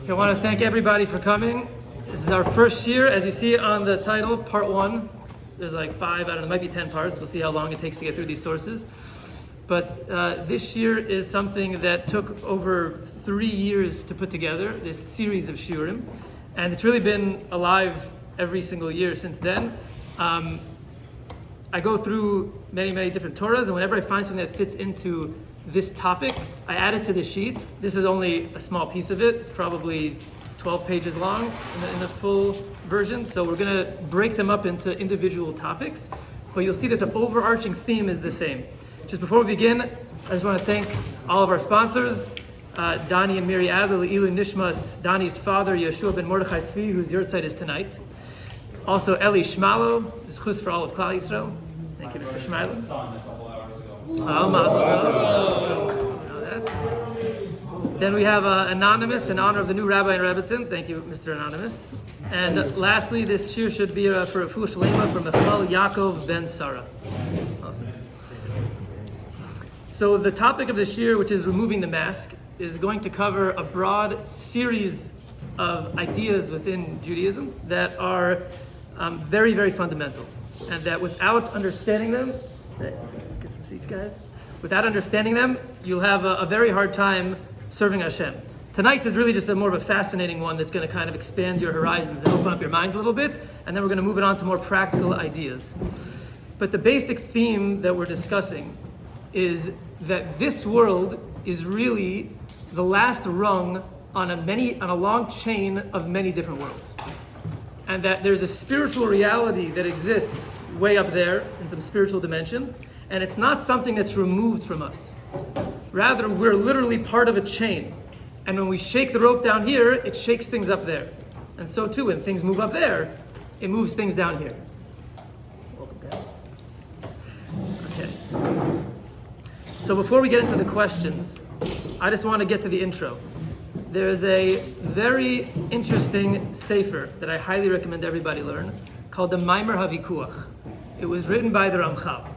I want to thank everybody for coming. This is our first year, as you see on the title, part 1. There's like 5, I don't know, might be 10 parts. We'll see how long it takes to get through these sources. But this year is something that took over 3 years to put together, this series of shiurim. And it's really been alive every single year since then. I go through many, many different Torahs, and whenever I find something that fits into this topic, I add it to the sheet. This is only a small piece of it. It's probably 12 pages long in the full version. So we're going to break them up into individual topics, but you'll see that the overarching theme is the same. Just before we begin, I just want to thank all of our sponsors, Dani and Miri Adler, Ilu Nishmas, Dani's father, Yeshua ben Mordechai Tzvi, whose yurtzeit is tonight. Also, Eli Shmalo, this is chus for all of Klal Yisrael. Thank you, Mr. Shmalo. Then we have Anonymous in honor of the new Rabbi in Rebbitzin. Thank you, Mr. Anonymous. And lastly, this shir should be for Refuah Shalema from Michal Yaakov ben Sarah. Awesome. So the topic of this year, which is removing the mask, is going to cover a broad series of ideas within Judaism that are very, very fundamental. And that without understanding them, get some seats, guys. Without understanding them, you'll have a very hard time serving Hashem. Tonight is really just a more of a fascinating one that's going to kind of expand your horizons and open up your mind a little bit, and then we're going to move it on to more practical ideas. But the basic theme that we're discussing is that this world is really the last rung on a long chain of many different worlds. And that there's a spiritual reality that exists way up there in some spiritual dimension, and it's not something that's removed from us. Rather, we're literally part of a chain. And when we shake the rope down here, it shakes things up there. And so too, when things move up there, it moves things down here. Welcome, guys. Okay. So before we get into the questions, I just want to get to the intro. There is a very interesting sefer that I highly recommend everybody learn called the Maimer HaVikuach. It was written by the Ramchal.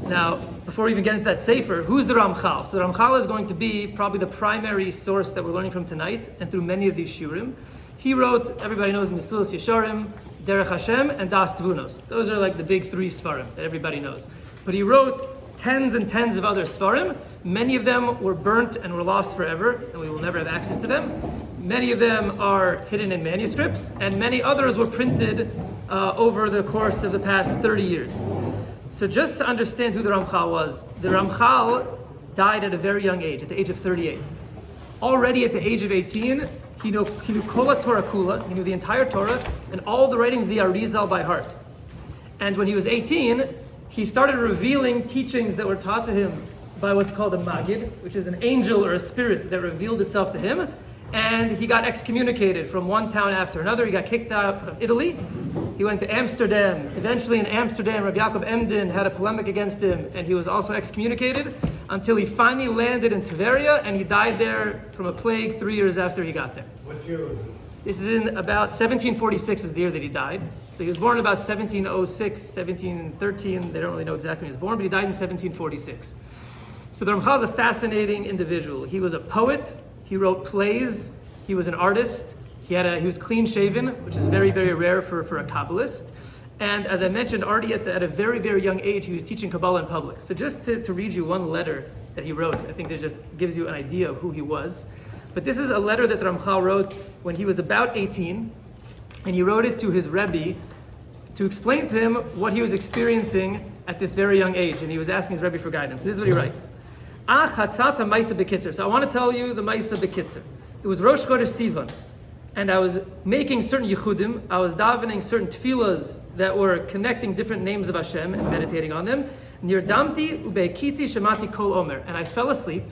Now, before we even get into that sefer, who's the Ramchal? So the Ramchal is going to be probably the primary source that we're learning from tonight and through many of these shiurim. He wrote, everybody knows, Mesilas Yesharim, Derech Hashem, and Das Tvunos. Those are like the big 3 Sfarim that everybody knows. But he wrote tens and tens of other Sfarim. Many of them were burnt and were lost forever, and we will never have access to them. Many of them are hidden in manuscripts, and many others were printed over the course of the past 30 years. So just to understand who the Ramchal was, the Ramchal died at a very young age, at the age of 38. Already at the age of 18, he knew Kol Torah Kula, he knew the entire Torah, and all the writings of the Arizal by heart. And when he was 18, he started revealing teachings that were taught to him by what's called a Magid, which is an angel or a spirit that revealed itself to him. And he got excommunicated from one town after another. He got kicked out of Italy. He went to Amsterdam. Eventually in Amsterdam, Rabbi Yaakov Emden had a polemic against him, and he was also excommunicated until he finally landed in Tveria, and he died there from a plague 3 years after he got there. What year was it? This is in about 1746 is the year that he died. So he was born about 1706, 1713. They don't really know exactly when he was born, but he died in 1746. So the Ramchal is a fascinating individual. He was a poet. He wrote plays. He was an artist. He was clean shaven, which is very, very rare for a Kabbalist. And as I mentioned, already at a very, very young age, he was teaching Kabbalah in public. So just to read you one letter that he wrote, I think this just gives you an idea of who he was. But this is a letter that the Ramchal wrote when he was about 18, and he wrote it to his Rebbe to explain to him what he was experiencing at this very young age, and he was asking his Rebbe for guidance. This is what he writes. So I want to tell you the Maisa Bekitzer. It was Rosh Chodesh Sivan, and I was making certain yichudim. I was davening certain tefillas that were connecting different names of Hashem and meditating on them. Nirdamti ubeikitzi shemati kol omer, and I fell asleep.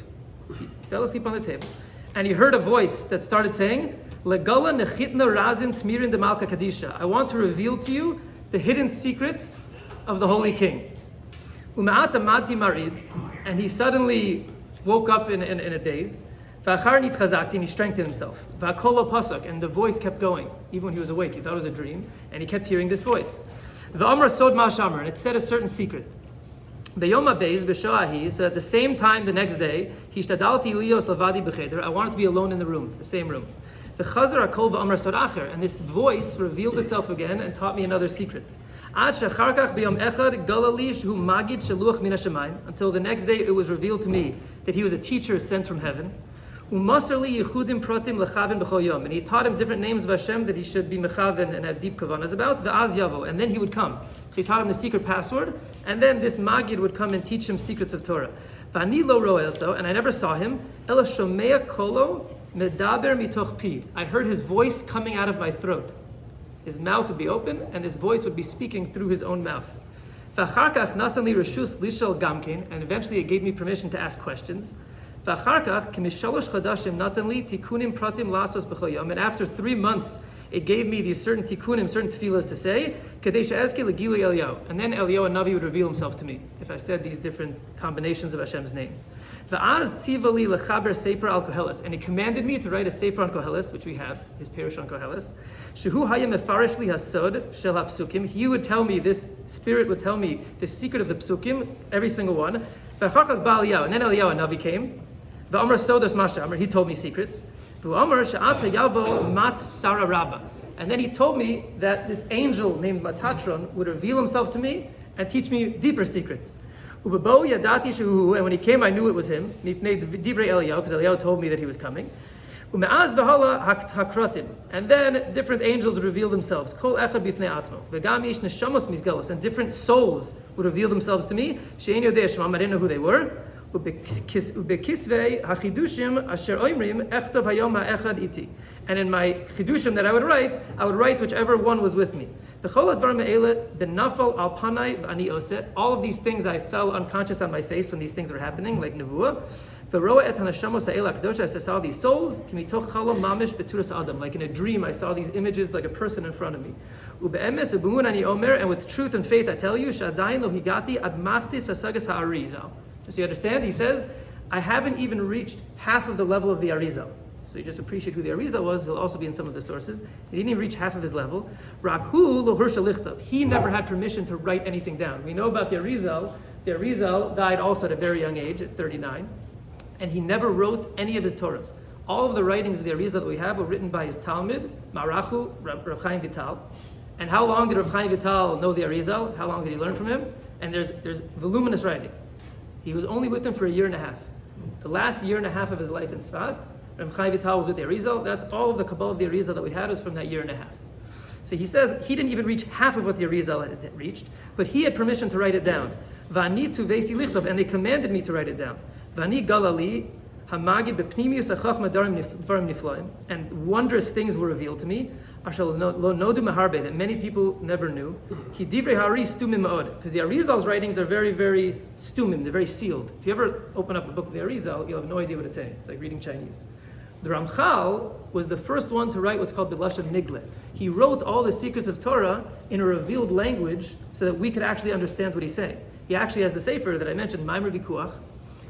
He fell asleep on the table, and he heard a voice that started saying, "Legala nechitna razin tmirin de malka kadisha." I want to reveal to you the hidden secrets of the Holy King. U'ma'ata mati marid, and he suddenly woke up in a daze. V'achar nitchazakti, and he strengthened himself. V'akolo pasak, and the voice kept going. Even when he was awake, he thought it was a dream, and he kept hearing this voice. V'amar sod ma'ashamar, and it said a certain secret. Beyom ha'beis b'shoahi, so at the same time the next day, hishtadalti lios lavadi b'cheder, I wanted to be alone in the room, the same room. And this voice revealed itself again and taught me another secret. Until the next day it was revealed to me that he was a teacher sent from heaven. And he taught him different names of Hashem that he should be mechaven and have deep kavanas about. And then he would come. So he taught him the secret password, and then this Magid would come and teach him secrets of Torah. And I never saw him. I heard his voice coming out of my throat. His mouth would be open, and his voice would be speaking through his own mouth. And eventually it gave me permission to ask questions. And after 3 months, it gave me these certain tikkunim, certain tefillas to say. And then Eliyahu and Navi would reveal himself to me if I said these different combinations of Hashem's names. And he commanded me to write a sefer on Koheles, which we have, his Perush on Koheles. He would tell me, this spirit would tell me the secret of the psukim, every single one. And then Eliyahu and Navi came. He told me secrets. And then he told me that this angel named Metatron would reveal himself to me and teach me deeper secrets. And when he came, I knew it was him. Because Eliyahu told me that he was coming. And then different angels would reveal themselves. And different souls would reveal themselves to me. I didn't know who they were. And in my chidushim that I would write whichever one was with me. All of these things I fell unconscious on my face when these things were happening, like nevuah. I saw these souls, like in a dream I saw these images like a person in front of me. And with truth and faith I tell you, so you understand? He says, I haven't even reached half of the level of the Arizal. So you just appreciate who the Arizal was. He'll also be in some of the sources. He didn't even reach half of his level. He never had permission to write anything down. We know about the Arizal. The Arizal died also at a very young age, at 39. And he never wrote any of his Torahs. All of the writings of the Arizal that we have were written by his Talmud, Marachu, Reb Chaim Vital. And how long did Reb Chaim Vital know the Arizal? How long did he learn from him? And there's voluminous writings. He was only with him for a year and a half. The last year and a half of his life in Tzfat, Reb Chaim Vital was with the Arizal. That's all of the Kabbalah of the Arizal that we had was from that year and a half. So he says he didn't even reach half of what the Arizal had reached, but he had permission to write it down. Vani tu veisi lichtov, and they commanded me to write it down. Vani galali hamagid bepnimius achachma darim niflaim, and wondrous things were revealed to me. Lo nodu maharbe, that many people never knew. Ki divrei hari stumim ma'od, because the Arizal's writings are very, very stumim, they're very sealed. If you ever open up a book of the Arizal, you'll have no idea what it's saying. It's like reading Chinese. The Ramchal was the first one to write what's called Bilashon Nigle. He wrote all the secrets of Torah in a revealed language so that we could actually understand what he's saying. He actually has the sefer that I mentioned, Maimer Vikuach,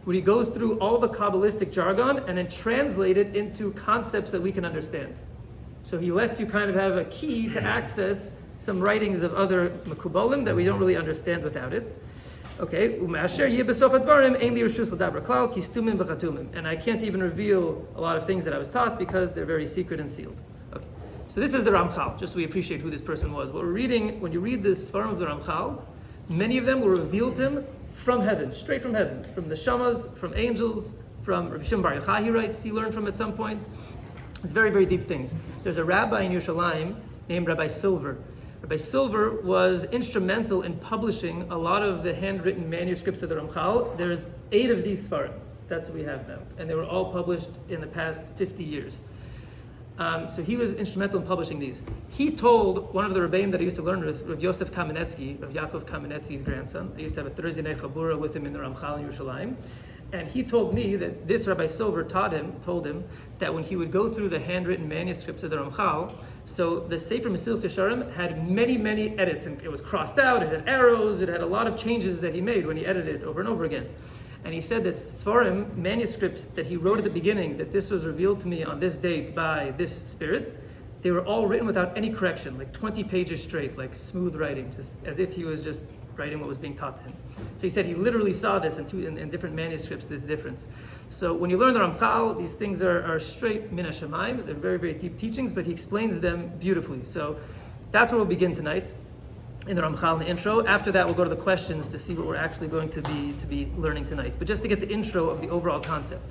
where he goes through all the Kabbalistic jargon and then translate it into concepts that we can understand. So he lets you kind of have a key to access some writings of other Mekubalim that we don't really understand without it. Okay, and I can't even reveal a lot of things that I was taught because they're very secret and sealed. Okay, so this is the Ramchal, just so we appreciate who this person was. What we're reading, when you read the Sefaradim of the Ramchal, many of them were revealed to him from heaven, straight from heaven, from the Shamas, from angels, from Rabbi Shimon Bar Yochai, he writes, he learned from at some point. It's very, very deep things. There's a rabbi in Yerushalayim named Rabbi Silver. Rabbi Silver was instrumental in publishing a lot of the handwritten manuscripts of the Ramchal. There's 8 of these Sefaradim. That's what we have now. And they were all published in the past 50 years. So he was instrumental in publishing these. He told one of the Rebbeim that I used to learn with, Rav Yosef Kamenetsky, Rav Yaakov Kamenetsky's grandson. I used to have a Thursday night Chabura with him in the Ramchal in Yerushalayim. And he told me that this Rabbi Silver told him that when he would go through the handwritten manuscripts of the Ramchal, so the Sefer Mesilas Yesharim had many, many edits, and it was crossed out, it had arrows, it had a lot of changes that he made when he edited it over and over again. And he said that Sfarim, manuscripts that he wrote at the beginning, that this was revealed to me on this date by this spirit, they were all written without any correction, like 20 pages straight, like smooth writing, just as if he was just writing what was being taught to him. So he said he literally saw this in different manuscripts, this difference. So when you learn the Ramchal, these things are straight min hashamayim. They're very, very deep teachings, but he explains them beautifully. So that's where we'll begin tonight, in the Ramchal, in the intro. After that, we'll go to the questions to see what we're actually going to be learning tonight. But just to get the intro of the overall concept.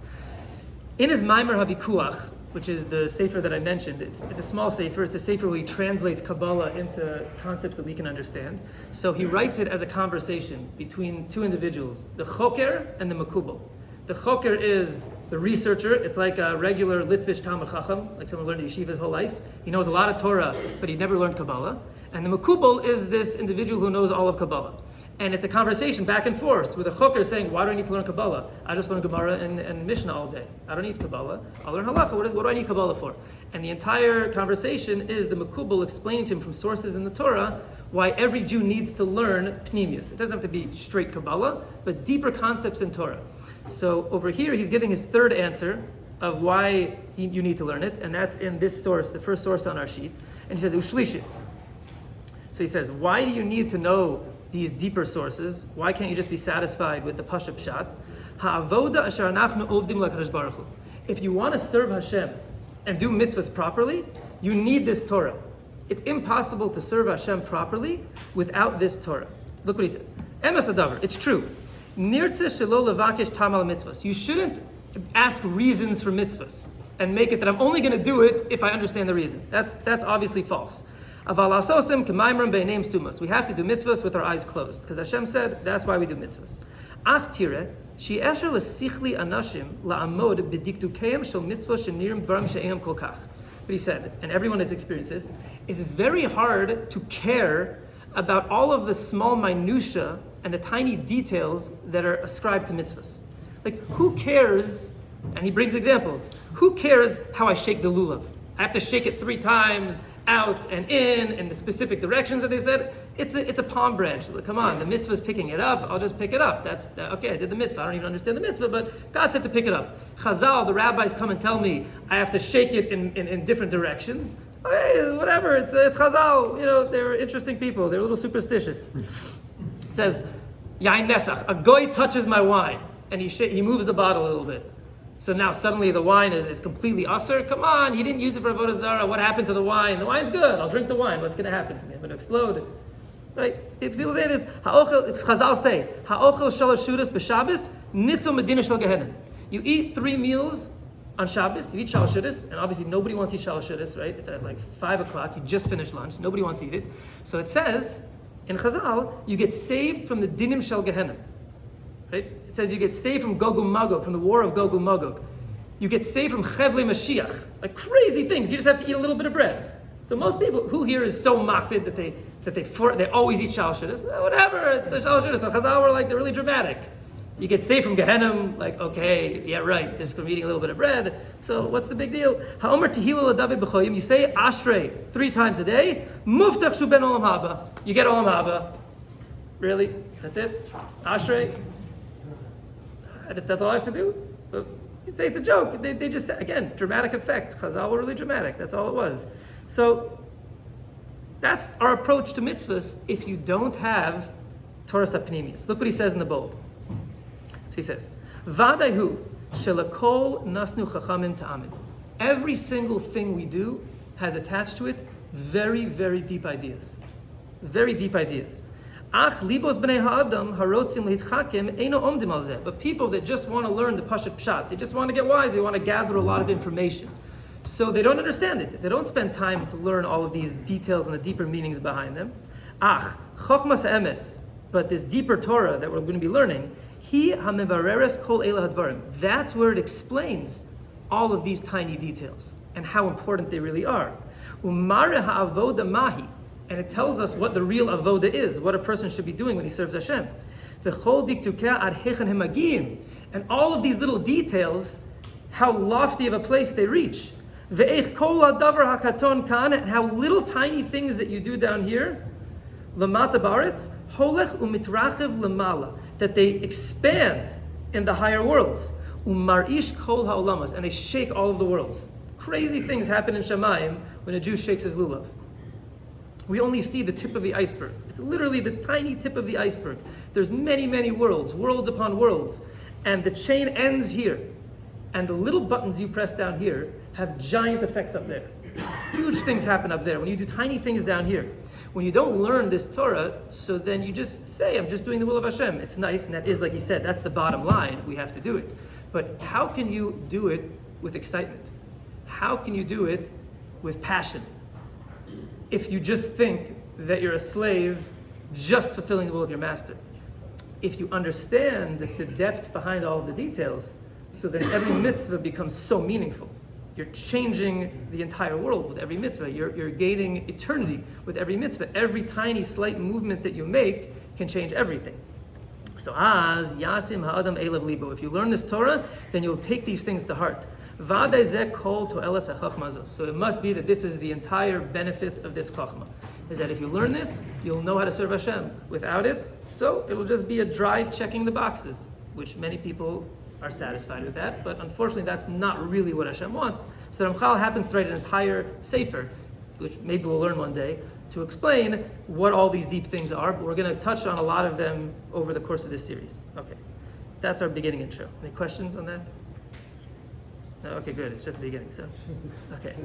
In his Maimer HaVikuach, which is the sefer that I mentioned, it's a small sefer. It's a sefer where he translates Kabbalah into concepts that we can understand. So he writes it as a conversation between two individuals, the Choker and the Makubal. The Choker is the researcher. It's like a regular Litvish Talmud Chacham, like someone learned yeshiva his whole life. He knows a lot of Torah, but he never learned Kabbalah. And the Makubal is this individual who knows all of Kabbalah. And it's a conversation back and forth with a choker saying, why do I need to learn Kabbalah? I just learn Gemara and Mishnah all day. I don't need Kabbalah. I'll learn Halacha. What do I need Kabbalah for? And the entire conversation is the Makubal explaining to him from sources in the Torah why every Jew needs to learn Pnimius. It doesn't have to be straight Kabbalah, but deeper concepts in Torah. So over here, he's giving his third answer of why you need to learn it, and that's in this source, the first source on our sheet. And he says, Ushlishis. So he says, why do you need to know these deeper sources? Why can't you just be satisfied with the Pasha Pshat? Ha'avoda asher anachnu ovdim l'kadosh baruch hu. If you want to serve Hashem and do mitzvahs properly, you need this Torah. It's impossible to serve Hashem properly without this Torah. Look what he says. Emes hadavar. It's true. Nirtzeh shelo levakesh tamal mitzvahs. You shouldn't ask reasons for mitzvahs and make it that I'm only going to do it if I understand the reason. That's obviously false. We have to do mitzvahs with our eyes closed, because Hashem said that's why we do mitzvahs. But he said, and everyone has experienced this, it's very hard to care about all of the small minutiae and the tiny details that are ascribed to mitzvahs. Like, who cares, and he brings examples, who cares how I shake the lulav? I have to shake it 3 times, out and in the specific directions that they said. It's a palm branch. Like, come on, the mitzvah is picking it up. I'll just pick it up. Okay, I did the mitzvah. I don't even understand the mitzvah, but God said to pick it up. Chazal, the rabbis come and tell me I have to shake it in different directions. Hey, whatever. It's Chazal. You know, they're interesting people. They're a little superstitious. It says, Yain Nesach, a goy touches my wine, and he moves the bottle a little bit. So now suddenly the wine is completely usher. Come on, he didn't use it for Avodah Zarah. What happened to the wine? The wine's good. I'll drink the wine. What's going to happen to me? I'm going to explode. Right? If people say this, Chazal say, Ha'ochel shalosh shudas b'Shabbos, nitzo medina shel Gehenna. You eat 3 meals on Shabbos. You eat shalosh shudas, and obviously nobody wants to eat shalosh shudas, right? It's at like 5 o'clock. You just finished lunch. Nobody wants to eat it. So it says in Chazal, you get saved from the dinim shel Gehenna. Right? It says you get saved from Gog Magog, from the war of Gog Magog. You get saved from Chevle Mashiach, like crazy things. You just have to eat a little bit of bread. So most people, who here is so makbid that they always eat shalosh shudas? Whatever, it's a shalosh shudas. So Chazal were like, they're really dramatic. You get saved from Gehenna, like, okay, yeah, right, just from eating a little bit of bread. So what's the big deal? Ha'omer tehillah l'David b'choyim. You say Ashrei 3 times a day. Muftach shu ben olam haba. You get olam haba. Really? That's it? Ashrei? That's all I have to do? So you'd say it's a joke. They just said, again, dramatic effect. Chazal were really dramatic. That's all it was. So that's our approach to mitzvahs if you don't have Torah Sapnimius. Look what he says in the bold. So he says, Vadahu shelakol nasnu chachamim ta'amid. Every single thing we do has attached to it very, very deep ideas. Very deep ideas. But people that just want to learn the Pashat Pshat, they just want to get wise, they want to gather a lot of information. So they don't understand it. They don't spend time to learn all of these details and the deeper meanings behind them. Chochmas ha'emes, but this deeper Torah that we're going to be learning, that's where it explains all of these tiny details and how important they really are. And it tells us what the real avoda is, what a person should be doing when he serves Hashem. And all of these little details, how lofty of a place they reach. And how little tiny things that you do down here, that they expand in the higher worlds. And they shake all of the worlds. Crazy things happen in Shamayim when a Jew shakes his lulav. we only see the tip of the iceberg. It's literally the tiny tip of the iceberg. There's many, many worlds upon worlds. And the chain ends here. And the little buttons you press down here have giant effects up there. Huge things happen up there when you do tiny things down here. When you don't learn this Torah, so then you just say, I'm just doing the will of Hashem. It's nice, and that is, like he said, that's the bottom line. We have to do it. But how can you do it with excitement? How can you do it with passion? If you just think that you're a slave just fulfilling the will of your master. If you understand the depth behind all of the details, so then every mitzvah becomes so meaningful. You're changing the entire world with every mitzvah. You're gaining eternity with every mitzvah. Every tiny, slight movement that you make can change everything. So, yasim ha'adam elav libo. If you learn this Torah, then you'll take these things to heart. So it must be that this is the entire benefit of this chachma. Is that if you learn this, you'll know how to serve Hashem. Without it, so it will just be a dry checking the boxes, which many people are satisfied with that, but unfortunately that's not really what Hashem wants. So Ramchal happens to write an entire sefer, which maybe we'll learn one day, to explain what all these deep things are, but we're going to touch on a lot of them over the course of this series. Okay, that's our beginning intro. Any questions on that? No? Okay, good. It's just the beginning, so. Okay.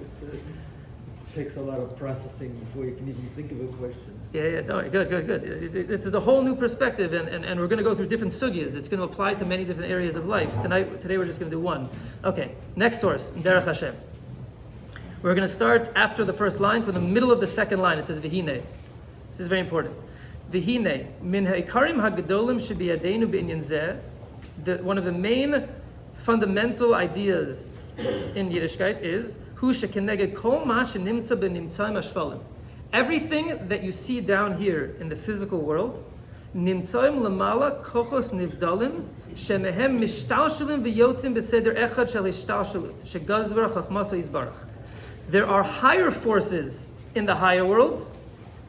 It takes a lot of processing before you can even think of a question. Yeah, no, good. It's a whole new perspective, and we're going to go through different sugyas. It's going to apply to many different areas of life. Today we're just going to do one. Okay, next source, Derech Hashem. We're going to start after the first line, so in the middle of the second line, it says Vihine. This is very important. Vihine, min ha'ikarim ha'gedolim shebiyadenu b'inyan zeh. One of the main fundamental ideas in Yiddishkeit is hu shekeneged kol ma shenimtza b'nimtzayim hashvalim. Everything that you see down here in the physical world, nimtzayim lamala kochos nivdalim shemehem mishtalshelim v'yotzim b'seder echad shel ishtalshelut shegazver chachmasa yizbarach. There are higher forces in the higher worlds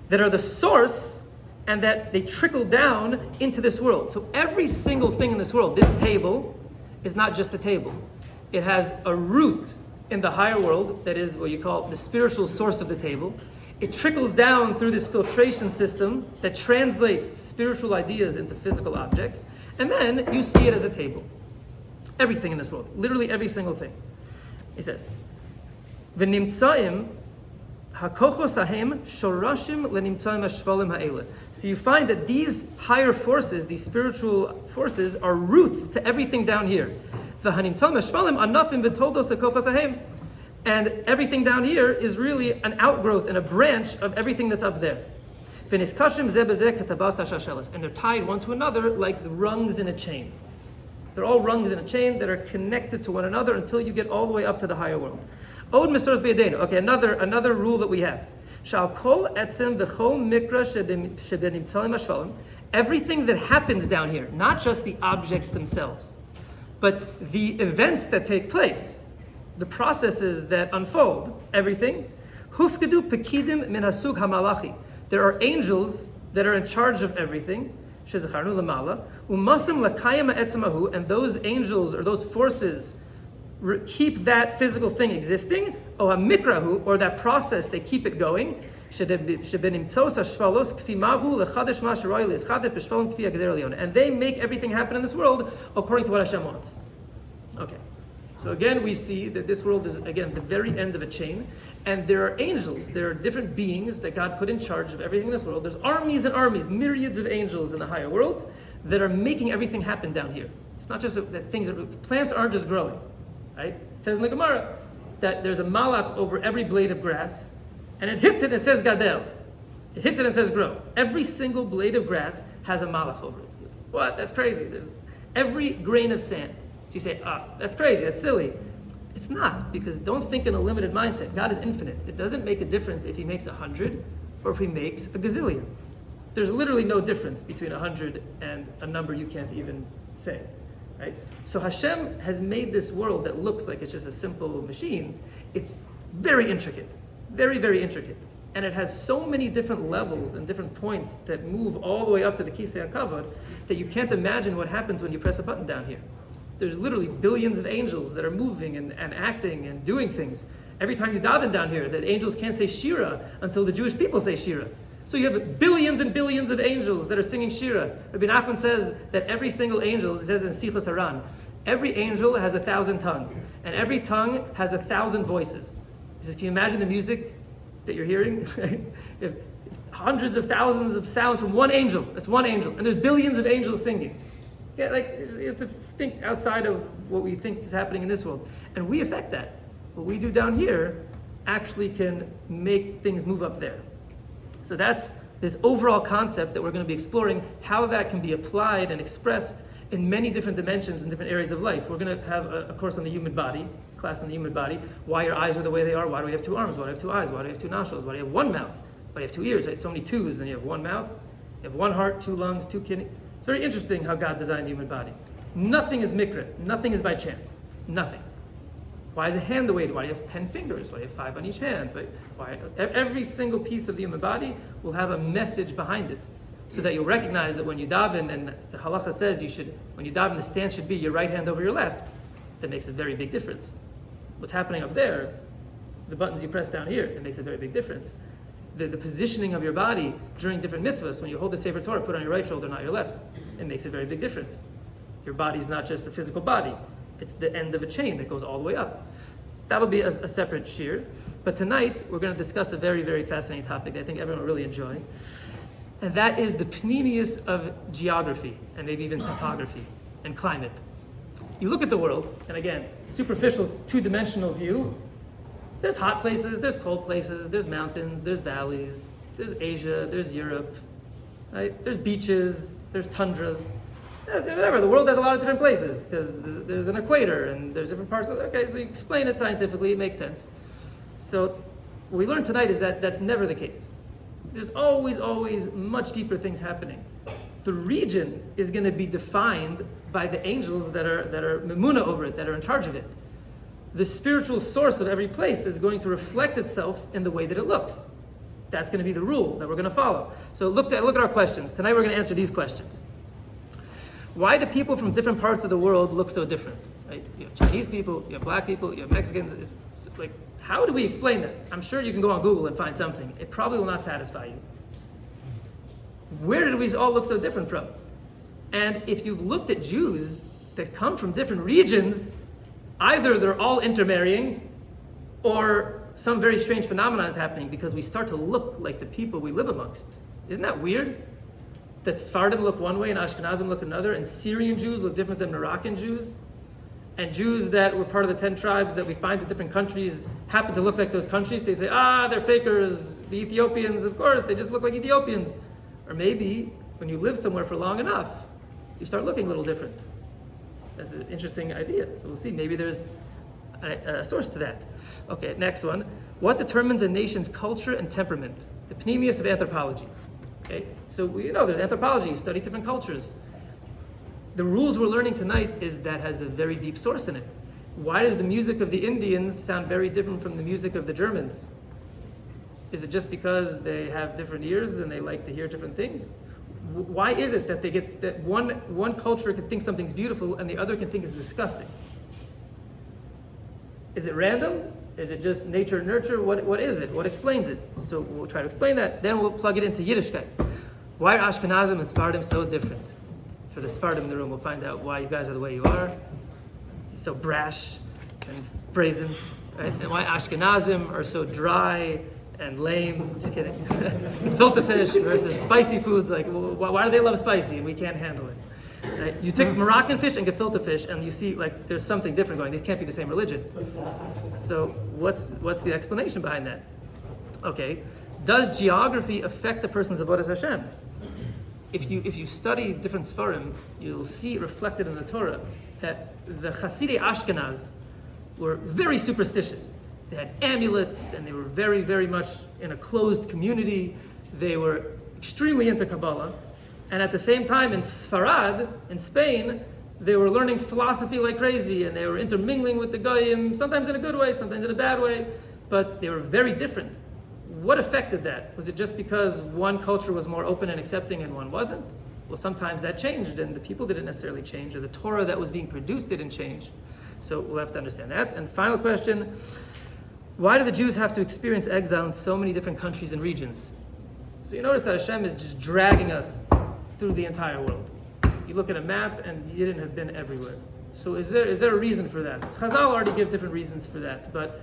that are the source and that they trickle down into this world. So every single thing in this world, this table is not just a table. It has a root in the higher world that is what you call the spiritual source of the table. It trickles down through this filtration system that translates spiritual ideas into physical objects, and then you see it as a table. Everything in this world, literally every single thing. It says, "V'nimtzaim hakochos hahem shorashim lenimtzaim hashvalim ha'ele." So you find that these higher forces, these spiritual forces, are roots to everything down here. V'hanimtzaim hashvalim anafim v'toldos hakochos hahem. And everything down here is really an outgrowth and a branch of everything that's up there. And they're tied one to another like the rungs in a chain. They're all rungs in a chain that are connected to one another until you get all the way up to the higher world. Okay, another rule that we have. Everything that happens down here, not just the objects themselves, but the events that take place, the processes that unfold, everything. Hufkedu pekidim min hasug hamalachi. There are angels that are in charge of everything. Shezacharnu lamala umasam lakayim etzemahu, and those angels or those forces keep that physical thing existing. O hamikrahu, or that process, they keep it going. Shebenimtzos hashvalos kfimahu lechadesh masharoy leischadesh b'shvalim kfi agzer leon, and they make everything happen in this world according to what Hashem wants. Okay. So again, we see that this world is, again, the very end of a chain, and there are angels, there are different beings that God put in charge of everything in this world. There's armies and armies, myriads of angels in the higher worlds that are making everything happen down here. It's not just that plants aren't just growing, right? It says in the Gemara that there's a malach over every blade of grass, and it hits it and it says gadel. It hits it and it says grow. Every single blade of grass has a malach over it. What? That's crazy. There's every grain of sand. You say, that's crazy, that's silly. It's not, because don't think in a limited mindset. God is infinite. It doesn't make a difference if he makes 100 or if he makes a gazillion. There's literally no difference between 100 and a number you can't even say, right? So Hashem has made this world that looks like it's just a simple machine. It's very intricate, very, very intricate. And it has so many different levels and different points that move all the way up to the Kisei HaKavod that you can't imagine what happens when you press a button down here. There's literally billions of angels that are moving and acting and doing things. Every time you daven down here, the angels can't say Shira until the Jewish people say Shira. So you have billions and billions of angels that are singing Shira. Rabbi Nachman says that every single angel, he says in Sichos Haran, every angel has 1,000 tongues, and every tongue has 1,000 voices. He says, can you imagine the music that you're hearing? You have hundreds of thousands of sounds from one angel. That's one angel, and there's billions of angels singing. Yeah, like you have to think outside of what we think is happening in this world, and we affect that. What we do down here actually can make things move up there. So that's this overall concept that we're going to be exploring, how that can be applied and expressed in many different dimensions in different areas of life. We're going to have a course on the human body, class on the human body, why your eyes are the way they are, why do we have 2 arms, why do we have 2 eyes, why do we have 2 nostrils, why do you have 1 mouth, why do you have 2 ears, right? So many 2s, then you have 1 mouth, you have 1 heart, 2 lungs, 2 kidneys. It's very interesting how God designed the human body. Nothing is mikra, nothing is by chance, nothing. Why is a hand the way? Why do you have 10 fingers? Why do you have 5 on each hand? Why? Every single piece of the human body will have a message behind it, so that you'll recognize that when you daven, and the halacha says when you daven, the stance should be your right hand over your left. That makes a very big difference. What's happening up there, the buttons you press down here, it makes a very big difference. The positioning of your body during different mitzvahs, when you hold the Sefer Torah, put it on your right shoulder, not your left, it makes a very big difference. Your body's not just the physical body. It's the end of a chain that goes all the way up. That'll be a separate shir. But tonight, we're going to discuss a very, very fascinating topic that I think everyone will really enjoy. And that is the pnimius of geography, and maybe even topography and climate. You look at the world, and again, superficial, 2-dimensional view, there's hot places, there's cold places, there's mountains, there's valleys, there's Asia, there's Europe, right? There's beaches, there's tundras. Whatever, the world has a lot of different places because there's an equator and there's different parts of it. Okay, so you explain it scientifically, it makes sense. So what we learned tonight is that that's never the case. There's always much deeper things happening. The region is going to be defined by the angels that are memuna over it, that are in charge of it. The spiritual source of every place is going to reflect itself in the way that it looks. That's going to be the rule that we're going to follow. So look at our questions. Tonight we're going to answer these questions. Why do people from different parts of the world look so different? Right? You have Chinese people, you have black people, you have Mexicans. It's like, how do we explain that? I'm sure you can go on Google and find something. It probably will not satisfy you. Where did we all look so different from? And if you've looked at Jews that come from different regions, either they're all intermarrying or some very strange phenomenon is happening because we start to look like the people we live amongst. Isn't that weird? That Sefaradim look one way and Ashkenazim look another, and Syrian Jews look different than Moroccan Jews, and Jews that were part of the 10 tribes that we find in different countries happen to look like those countries. They say, they're fakers. The Ethiopians, of course, they just look like Ethiopians. Or maybe when you live somewhere for long enough, you start looking a little different. That's an interesting idea. So we'll see. Maybe there's a source to that. Okay, next one. What determines a nation's culture and temperament? The pnimius of anthropology. Okay, so we know there's anthropology, you study different cultures. The rules we're learning tonight is that has a very deep source in it. Why does the music of the Indians sound very different from the music of the Germans? Is it just because they have different ears and they like to hear different things? Why is it that that one culture can think something's beautiful and the other can think it's disgusting? Is it random? Is it just nature and nurture? What is it? What explains it? So we'll try to explain that. Then we'll plug it into Yiddishkeit. Why are Ashkenazim and Sefaradim so different? For the Sefaradim in the room, we'll find out why you guys are the way you are. So brash and brazen. Right? And why Ashkenazim are so dry and lame. Just kidding. Filter fish versus spicy foods. Like, why do they love spicy and we can't handle it? Right? You take Moroccan fish and gefilte fish, and you see like there's something different going. These can't be the same religion. So what's the explanation behind that? Okay, does geography affect the person's avodas Hashem? If you study different Sfarim, you'll see reflected in the Torah that the Hasidei Ashkenaz were very superstitious. They had amulets, and they were very, very much in a closed community. They were extremely into Kabbalah. And at the same time, in Sfarad, in Spain, they were learning philosophy like crazy, and they were intermingling with the Goyim, sometimes in a good way, sometimes in a bad way, but they were very different. What affected that? Was it just because one culture was more open and accepting and one wasn't? Well, sometimes that changed, and the people didn't necessarily change, or the Torah that was being produced didn't change. So we'll have to understand that. And final question, Why do the Jews have to experience exile in so many different countries and regions? So you notice that Hashem is just dragging us through the entire world. You look at a map and you didn't have been everywhere. So is there a reason for that? Chazal already give different reasons for that, but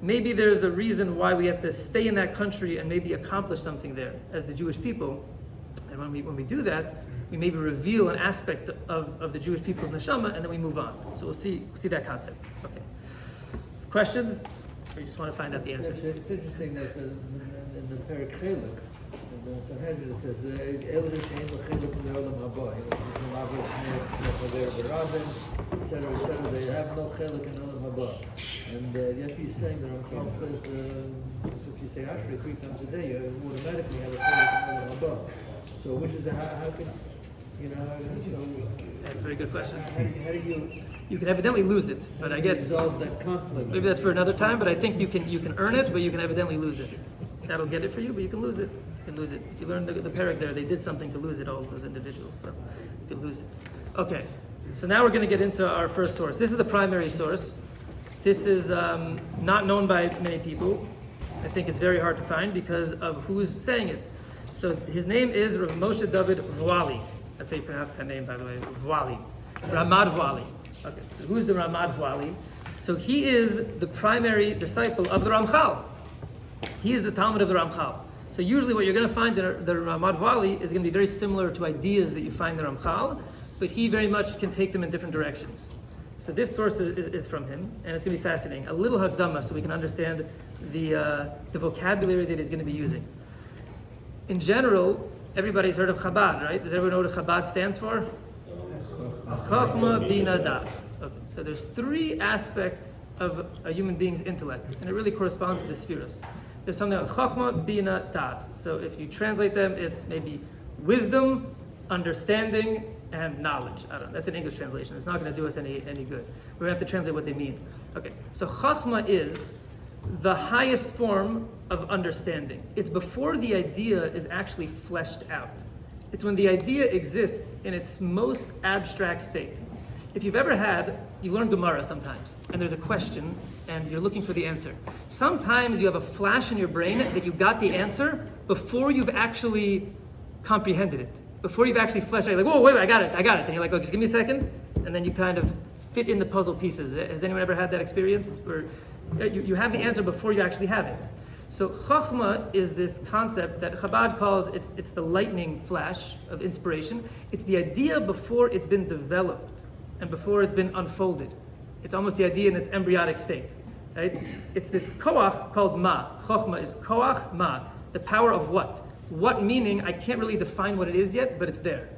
maybe there's a reason why we have to stay in that country and maybe accomplish something there as the Jewish people. And when we do that, we maybe reveal an aspect of the Jewish people's neshama, and then we move on. So we'll see that concept. Okay. Questions? Or you just want to find out the answers? It's interesting that in the Perek Chelek, the Sanhedrin, it says, "Elu she'en l'chiluk le'olam haba," etc. They have no chiluk in olam haba, and yet he's saying the Ramchal says, so if you say Ashrei 3 times a day, you automatically have a chiluk in olam haba. So which is how can That's a very good question. How do you can evidently lose it, but I guess resolve that conflict? maybe that's for another time. But I think you can earn it, but you can evidently lose it. That'll get it for you, but you can lose it. You can lose it. If you learn the Perek there, they did something to lose it, all of those individuals, so you can lose it. Okay, so now we're going to get into our first source. This is the primary source. This is not known by many people. I think it's very hard to find because of who's saying it. So his name is Rav Moshe David Vuali. That's how you pronounce that name, by the way, Vuali. Ramad Vuali. Okay, so who's the Ramad Vuali? So he is the primary disciple of the Ramchal. He is the Talmud of the Ramchal. So usually what you're going to find in the Ramad Vuali is going to be very similar to ideas that you find in the Ramchal, but he very much can take them in different directions. So this source is from him, and it's going to be fascinating. A little hakdama so we can understand the vocabulary that he's going to be using. In general, everybody's heard of Chabad, right? Does everyone know what Chabad stands for? Chachma, Bina, Das. Okay. So there's 3 aspects of a human being's intellect, and it really corresponds to the spheres. There's something like Chachma, Bina, Das. So if you translate them, it's maybe wisdom, understanding, and knowledge. I don't know. That's an English translation. It's not going to do us any good. We're going to have to translate what they mean. Okay. So Chachma is the highest form of understanding. It's before the idea is actually fleshed out. It's when the idea exists in its most abstract state. If you've ever you learn Gemara sometimes, and there's a question, and you're looking for the answer. Sometimes you have a flash in your brain that you got the answer before you've actually comprehended it. Before you've actually fleshed out, you're like, whoa, wait, I got it. And you're like, oh, just give me a second. And then you kind of fit in the puzzle pieces. Has anyone ever had that experience? Where you have the answer before you actually have it. So Chachma is this concept that Chabad calls, it's the lightning flash of inspiration. It's the idea before it's been developed and before it's been unfolded. It's almost the idea in its embryonic state, right? It's this koach called ma. Chachma is koach ma, the power of what? What meaning, I can't really define what it is yet, but it's there.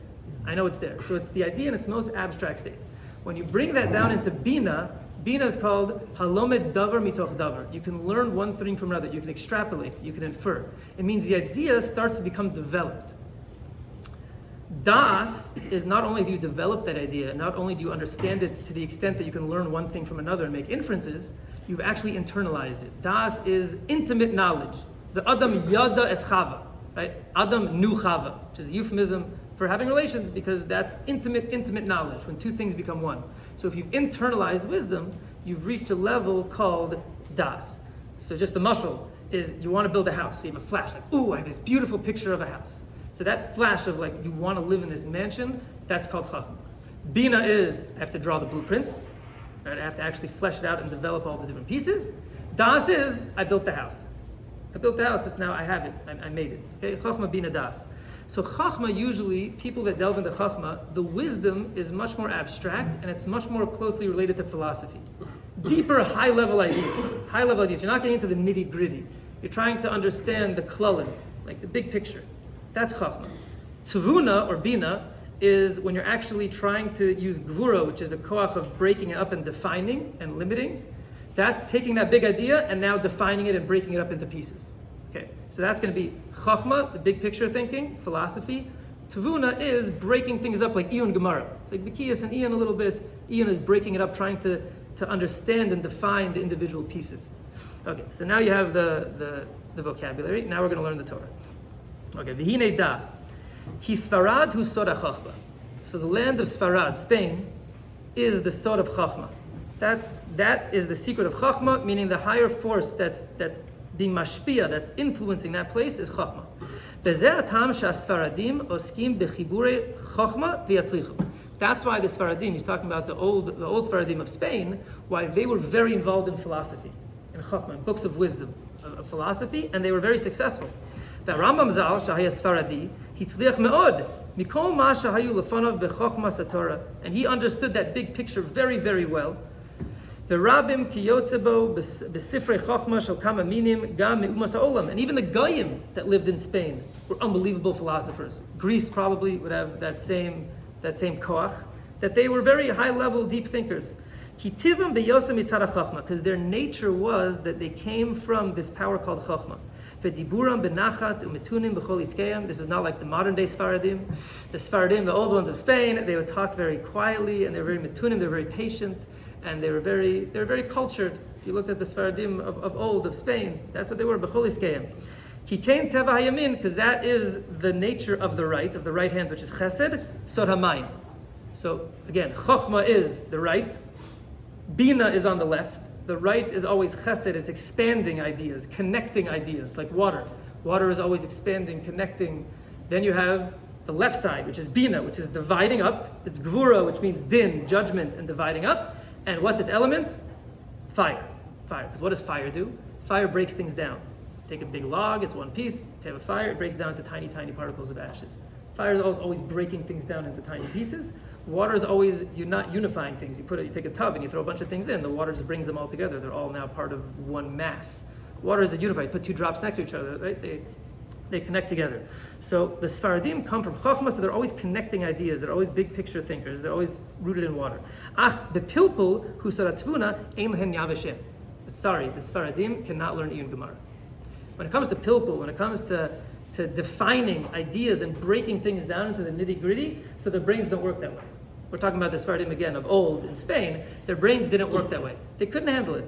I know it's there. So it's the idea in its most abstract state. When you bring that down into Bina is called halomed davar mitoch davar. You can learn one thing from another. You can extrapolate. You can infer. It means the idea starts to become developed. Das is not only do you develop that idea, not only do you understand it to the extent that you can learn one thing from another and make inferences, you've actually internalized it. Das is intimate knowledge. The Adam yada es Chava, right? Adam knew Chava, which is a euphemism for having relations because that's intimate knowledge, when 2 things become one. So if you've internalized wisdom, you've reached a level called Das. So just the mashal is you want to build a house. So you have a flash, like, ooh, I have this beautiful picture of a house. So that flash of like, you want to live in this mansion, that's called Chachma. Bina is, I have to draw the blueprints, right? I have to actually flesh it out and develop all the different pieces. Das is, I built the house. It's now, I have it, I made it. Okay, Chachma, Bina, Das. So Chachma, usually, people that delve into Chachma, the wisdom is much more abstract and it's much more closely related to philosophy. Deeper, high-level ideas. You're not getting into the nitty-gritty. You're trying to understand the klalim, like the big picture. That's Chachma. Tavuna, or Bina, is when you're actually trying to use Gvura, which is a koach of breaking it up and defining and limiting. That's taking that big idea and now defining it and breaking it up into pieces. Okay, so that's going to be Chachma, the big picture thinking, philosophy. Tavuna is breaking things up like Iyun Gemara. It's like Bekiyas and Iyun a little bit. Iyun is breaking it up, trying to understand and define the individual pieces. Okay, so now you have the vocabulary. Now we're going to learn the Torah. Okay, V'hinei da, ki Sfarad hu soda Chachma. So the land of Sfarad, Spain, is the sod of Chachma. That is the secret of Chachma, meaning the higher force that's being mashpia, that's influencing that place is Chachma. That's why the Sefaradim, he's talking about the old Sefaradim of Spain, why they were very involved in philosophy, in Chachma, in books of wisdom, of philosophy, and they were very successful. That Rambam Zal, Shahaya Sfaradi, Hitzliach Me'od, Mikol Ma Shahayu Lefanov Bechachma Satorah, and he understood that big picture very, very well. The Rabbim Kiyotzebo Besifrei Chachma Shel Kama Minim Gam Meumas Ha'olam, and even the Goyim that lived in Spain were unbelievable philosophers. Greece probably would have that same koach, that they were very high-level, deep thinkers. Kitivim beyosem mitzad Chachma, because their nature was that they came from this power called Chachma. V'diburam benachat umetunim b'chol iskeyam. This is not like the modern-day Sefaradim. The Sefaradim, the old ones of Spain, they would talk very quietly, and they were very metunim, they were very patient, and they were very cultured. If you looked at the Sefaradim of old, of Spain, that's what they were, b'chol iskeyam. Kikein teva hayamin, because that is the nature of the right hand, which is chesed, sod hamayim. So again, Chochma is the right, Bina is on the left. The right is always chesed, it's expanding ideas, connecting ideas, like water. Water is always expanding, connecting. Then you have the left side, which is Bina, which is dividing up. It's Gvura, which means din, judgment, and dividing up. And what's its element? Fire. Fire. Because what does fire do? Fire breaks things down. Take a big log, it's one piece. To have a fire, it breaks down into tiny, tiny particles of ashes. Fire is always breaking things down into tiny pieces. Water is always, you're not unifying things. You take a tub and you throw a bunch of things in. The water just brings them all together. They're all now part of one mass. Water is a unified. Put two drops next to each other, right? They connect together. So the Sefaradim come from Chachma, so they're always connecting ideas. They're always big picture thinkers. They're always rooted in water. The pilpul hu saratvuna ein lehen yaveshem. But sorry, the Sefaradim cannot learn Iyun Gemara. When it comes to pilpul, when it comes to defining ideas and breaking things down into the nitty gritty, so their brains don't work that way. We're talking about the Sefaradim again of old in Spain. Their brains didn't work that way. They couldn't handle it.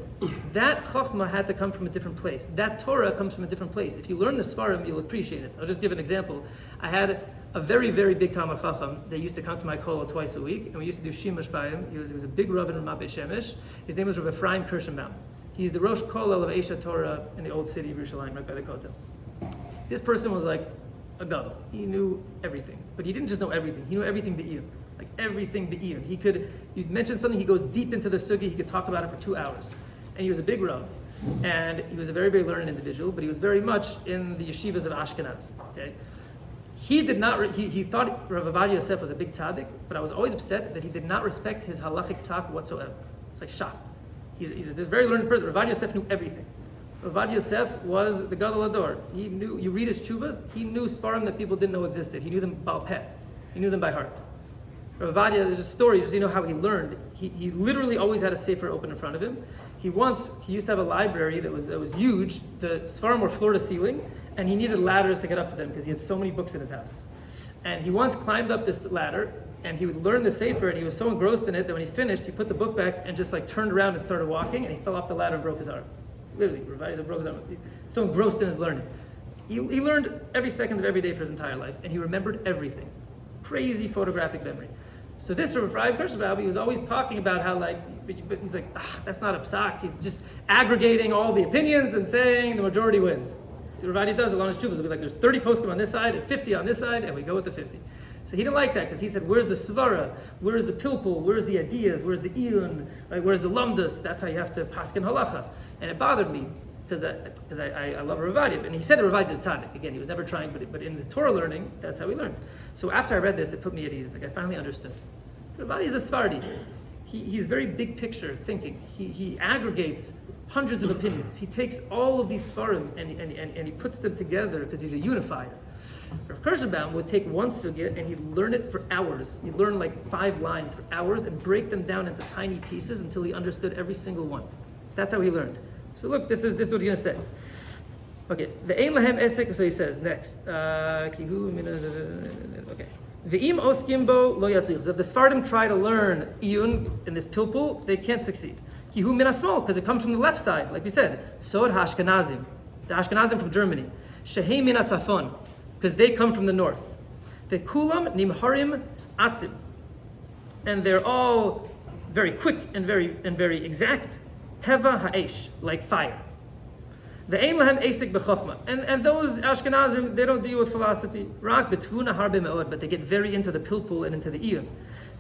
That Chochmah had to come from a different place. That Torah comes from a different place. If you learn the Sfarim, you'll appreciate it. I'll just give an example. I had a very, very big Talmud Chacham. They used to come to my kollel twice a week, and we used to do Shimush by him. He was a big Rav in Ramat Beit Shemesh. His name was Rav Ephraim Kirschenbaum. He's the Rosh Kollel of Eisha Torah in the old city of Yerushalayim, right by the Kotel. This person was like a gadol. He knew everything, but he didn't just know everything. He knew everything be'iyun, like everything be'iyun. You'd mention something, he goes deep into the sugi. He could talk about it for 2 hours, and he was a big rav, and he was a very, very learned individual. But he was very much in the yeshivas of Ashkenaz. Okay, he did not. He thought Rav Ovadia Yosef was a big tzaddik, but I was always upset that he did not respect his halachic psak whatsoever. It's like shocked. He's a very learned person. Rav Ovadia Yosef knew everything. Rav Ovadia Yosef was the Gadol Ador. He knew, you read his tshuvas, he knew Sfarim that people didn't know existed. He knew them bal peh. He knew them by heart. Rav Ovadia, there's a story, just so you know how he learned. He literally always had a sefer open in front of him. He used to have a library that was huge. The Sfarim were floor to ceiling, and he needed ladders to get up to them because he had so many books in his house. And he once climbed up this ladder, and he would learn the sefer, and he was so engrossed in it that when he finished, he put the book back and just like turned around and started walking, and he fell off the ladder and broke his arm. Literally, Rav Ovadia broke his arm. So engrossed in his learning. He learned every second of every day for his entire life, and he remembered everything. Crazy photographic memory. So this Rav Ephraim Kirschenbaum, he was always talking about how but he's like, that's not a psak. He's just aggregating all the opinions and saying the majority wins. Rav Ovadia does along his tshuvas. It'll be like there's 30 poskim on this side and 50 on this side, and we go with the 50. So he didn't like that because he said, where's the svara? Where's the pilpul? Where's the ideas? Where's the iyun? Right? Where's the lamdus? That's how you have to paskin halacha. And it bothered me because I love Rav Ovadia. And he said Rav Ovadia is a tzaddik. Again, he was never trying, but in the Torah learning, that's how we learned. So after I read this, it put me at ease. Like I finally understood. Rav Ovadia is a Sfardi. He's very big picture thinking. He aggregates hundreds of opinions. He takes all of these Sfarim and he puts them together because he's a unifier. Rav Kirschenbaum would take one sugya and he'd learn it for hours. He'd learn like 5 lines for hours and break them down into tiny pieces until he understood every single one. That's how he learned. So look, this is what he's going to say. Okay, ve'ein lahem esek. So he says next. Okay, ve'im oskim bo lo yatzlichu. So if the Sfardim try to learn iyun in this pilpul, they can't succeed. Kihu min asmol, because it comes from the left side, like we said. Sod Ashkenazim, the Ashkenazim from Germany. Shehei min atzafon, because they come from the north. The kulam nimharim atzim, and they're all very quick and very exact. Teva ha'esh, like fire. The ein lahem esik b'chokhmah. And those Ashkenazim, they don't deal with philosophy. Rak betvuna harbe me'od, but they get very into the pilpul and into the iyun.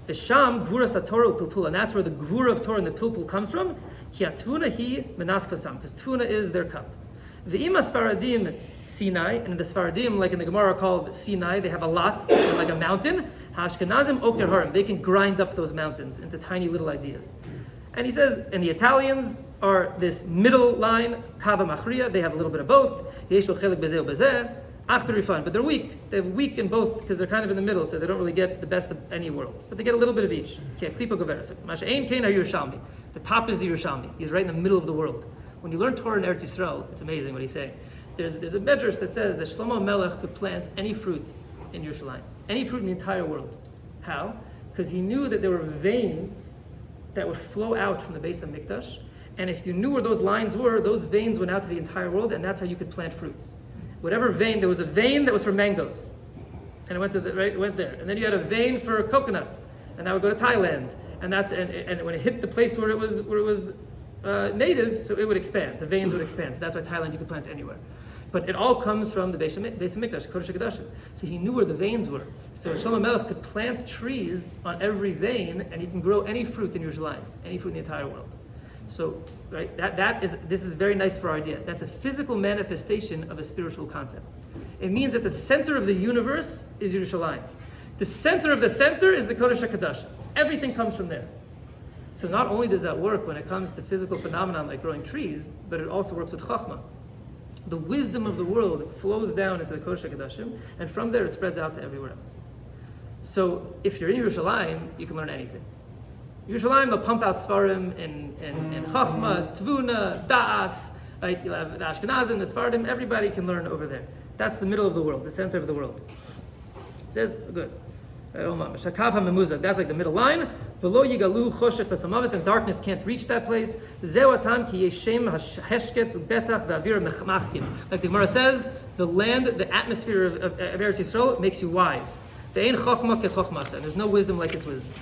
The sham gvura satorah pilpul, and that's where the gvura of Torah and the pilpul comes from. Ki atvuna hi menaskasam, because tvuna is their cup. The ima Sefaradim Sinai, and the Sefaradim, like in the Gemara called Sinai, they have a lot, like a mountain. Ashkenazim oker harim, they can grind up those mountains into tiny little ideas. And he says, and the Italians are this middle line, kava machriya, they have a little bit of both. Yeshul chelik bezeh bezeh, achber rifan, but they're weak. They're weak in both because they're kind of in the middle, so they don't really get the best of any world. But they get a little bit of each. The top is the Yerushalmi. He's right in the middle of the world. When you learn Torah in Eretz Yisrael, it's amazing what he's saying. There's a medrash that says that Shlomo Melech could plant any fruit in Yerushalayim, any fruit in the entire world. How? Because he knew that there were veins that would flow out from the base of Mikdash, and if you knew where those lines were, those veins went out to the entire world, and that's how you could plant fruits. Whatever vein, there was a vein that was for mangoes, and it went to it went there, and then you had a vein for coconuts, and that would go to Thailand, and when it hit the place where it was native, so it would expand. The veins would expand. So that's why Thailand you could plant anywhere. But it all comes from the Beis Hamikdash, Kodesh HaKodashim. So he knew where the veins were. So Shlomo Melech could plant trees on every vein, and he can grow any fruit in Yerushalayim, any fruit in the entire world. So, right, this is very nice for our idea. That's a physical manifestation of a spiritual concept. It means that the center of the universe is Yerushalayim. The center of the center is the Kodesh HaKodashim. Everything comes from there. So not only does that work when it comes to physical phenomenon like growing trees, but it also works with Chachma. The wisdom of the world flows down into the Kodesh HaKodashim, and from there it spreads out to everywhere else. So if you're in Yerushalayim, you can learn anything. Yerushalayim, they'll pump out Sfarim in Chachma, Tvuna, Da'as, right? You'll have the Ashkenazim, the Sefaradim, everybody can learn over there. That's the middle of the world, the center of the world. It says, good. That's like the middle line. V'lo yigalu choshech v'tzamavis, and darkness can't reach that place. Zeu atam ki yeshem hashket v'betach v'avir mechmachtim. Like the Gemara says, the land, the atmosphere of Eretz Yisrael makes you wise. Ve'ein chochma kechochmasa, and there's no wisdom like its wisdom.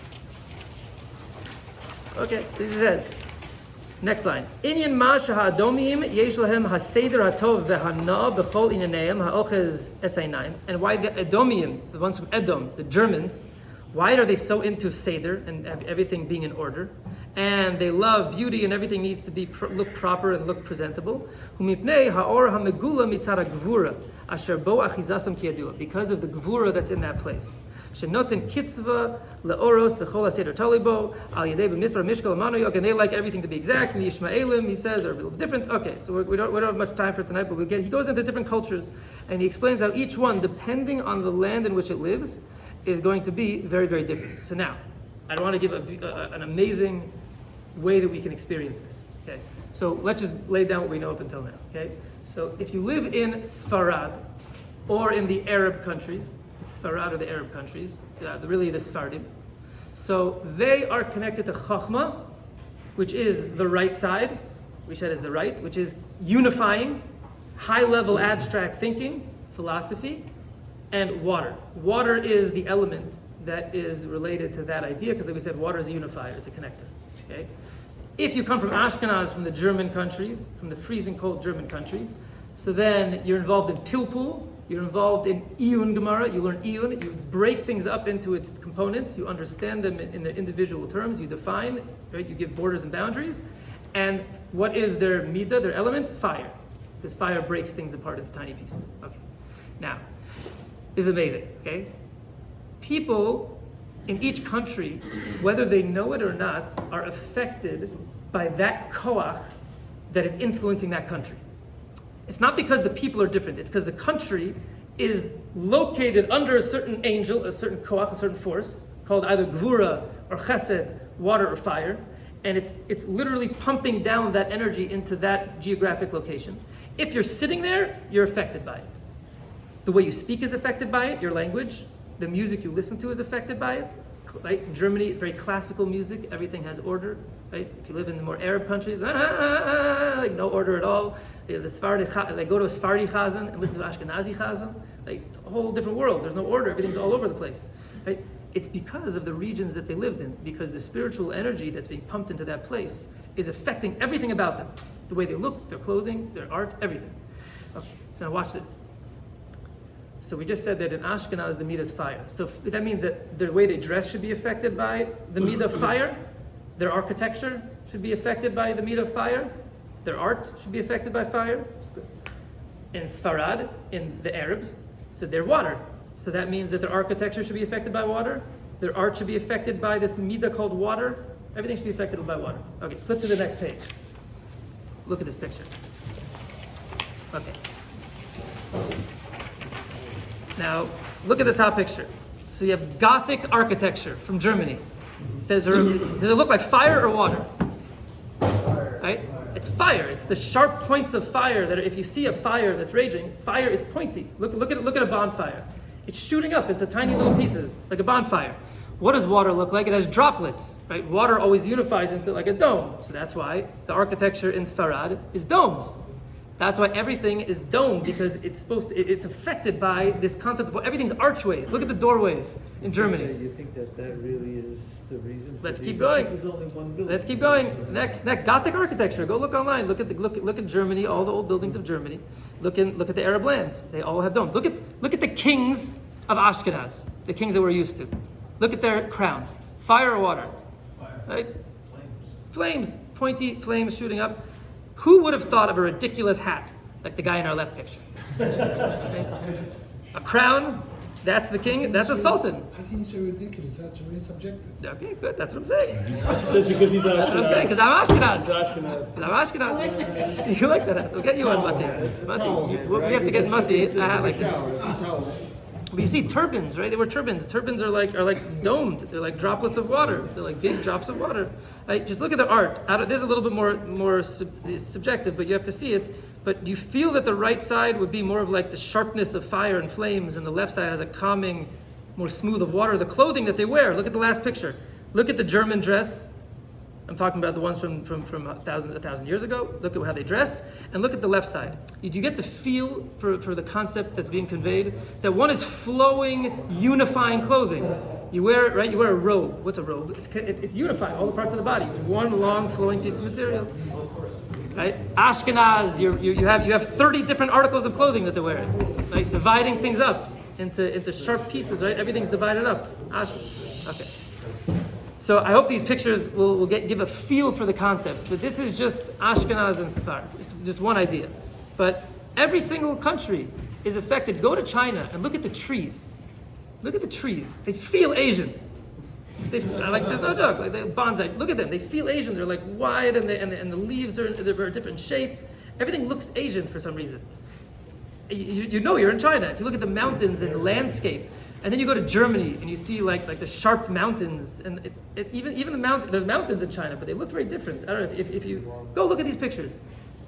Okay, this says. Next line. Inyan ma shaha'adomim yesh lahem haseder hatov v'hana b'chol inyaneim ha'ochez esaynaim. And why the Edomim, the ones from Edom, the Germans, why are they so into seder and everything being in order? And they love beauty and everything needs to be look proper and look presentable. Humipnei ha'or ha'megula mitzara gvura asher bo achizasam kiyadua, because of the gvura that's in that place. Shenoten kitzva leoros v'chol haseder talibo al yedei b'mispar mishkal amanoyok, and they like everything to be exact. And the Ishmaelim, he says, are a little different. Okay, so we don't have much time for tonight, but he goes into different cultures and he explains how each one, depending on the land in which it lives, is going to be very, very different. So now, I want to give an amazing way that we can experience this. Okay, so let's just lay down what we know up until now. Okay, so if you live in Sfarad or in the Arab countries, Sfarad are the Arab countries, really the Sefaradim. So they are connected to Chachma, which is the right side, we said is the right, which is unifying, high-level abstract thinking, philosophy, and water. Water is the element that is related to that idea, because like we said, water is a unifier, it's a connector. Okay? If you come from Ashkenaz, from the German countries, from the freezing cold German countries, so then you're involved in Pilpul, you're involved in Iyun Gemara, you learn Iyun, you break things up into its components, you understand them in their individual terms, you define, right? You give borders and boundaries. And what is their midah, their element? Fire. Because fire breaks things apart into tiny pieces. Okay. Now, this is amazing, okay? People in each country, whether they know it or not, are affected by that koach that is influencing that country. It's not because the people are different, it's because the country is located under a certain angel, a certain koach, a certain force, called either gvura or chesed, water or fire, and it's literally pumping down that energy into that geographic location. If you're sitting there, you're affected by it. The way you speak is affected by it, your language, the music you listen to is affected by it. Right? In Germany, very classical music, everything has order. Right? If you live in the more Arab countries, like no order at all. The Sephardi, like go to a Sephardi chazan and listen to Ashkenazi chazan. Like it's a whole different world. There's no order. Everything's all over the place. Right? It's because of the regions that they lived in, because the spiritual energy that's being pumped into that place is affecting everything about them. The way they look, their clothing, their art, everything. Okay, so now watch this. So we just said that in Ashkenaz, the midah is fire. So that means that the way they dress should be affected by the midah of fire. Their architecture should be affected by the midah of fire. Their art should be affected by fire. In Sfarad, in the Arabs, so their water. So that means that their architecture should be affected by water. Their art should be affected by this midah called water. Everything should be affected by water. Okay, flip to the next page. Look at this picture. Okay. Now, look at the top picture. So you have Gothic architecture from Germany. Does it look like fire or water? Right? It's fire. It's the sharp points of fire that if you see a fire that's raging, fire is pointy. Look at a bonfire. It's shooting up into tiny little pieces, like a bonfire. What does water look like? It has droplets, right? Water always unifies into like a dome. So that's why the architecture in Sfarad is domes. That's why everything is domed, because it's affected by this concept of everything's archways. Look at the doorways in Germany. You think that really is the reason? Let's keep going. This is only one building. Let's keep going. Next, Gothic architecture. Go look online. Look at Germany. All the old buildings of Germany. Look at the Arab lands. They all have domes. Look at the kings of Ashkenaz. The kings that we're used to. Look at their crowns. Fire or water? Fire. Right? Flames. Pointy flames shooting up. Who would have thought of a ridiculous hat like the guy in our left picture? Okay. A crown, that's the king, that's a sultan. I think it's so ridiculous, that's very subjective. Okay, good, that's what I'm saying. That's because he's Ashkenaz. That's what I'm saying, because I'm Ashkenaz. He's Ashkenaz. Because I'm Ashkenaz. You like that hat? We'll get you one, Mati. We have to get Mati a hat like this. But you see turbans, right? They were turbans. Turbans are like domed. They're like droplets of water. They're like big drops of water. Right? Just look at the art. This is a little bit more subjective, but you have to see it. But do you feel that the right side would be more of like the sharpness of fire and flames, and the left side has a calming, more smooth of water? The clothing that they wear. Look at the last picture. Look at the German dress. I'm talking about the ones from a thousand years ago. Look at how they dress, and look at the left side. Do you get the feel for the concept that's being conveyed? That one is flowing, unifying clothing. You wear a robe. What's a robe? It's unifying all the parts of the body. It's one long flowing piece of material. Right? Ashkenaz, you have 30 different articles of clothing that they're wearing. Right? Dividing things up into sharp pieces. Right? Everything's divided up. Okay. So I hope these pictures will give a feel for the concept. But this is just Ashkenaz and Sfar, just one idea. But every single country is affected. Go to China and look at the trees. Look at the trees. They feel Asian. There's no joke. Like the bonsai. Look at them. They feel Asian. They're like wide, and the leaves are a different shape. Everything looks Asian for some reason. You know you're in China. If you look at the mountains and the landscape. And then you go to Germany and you see like the sharp mountains, and even the mountain. There's mountains in China, but they look very different. I don't know if you go look at these pictures,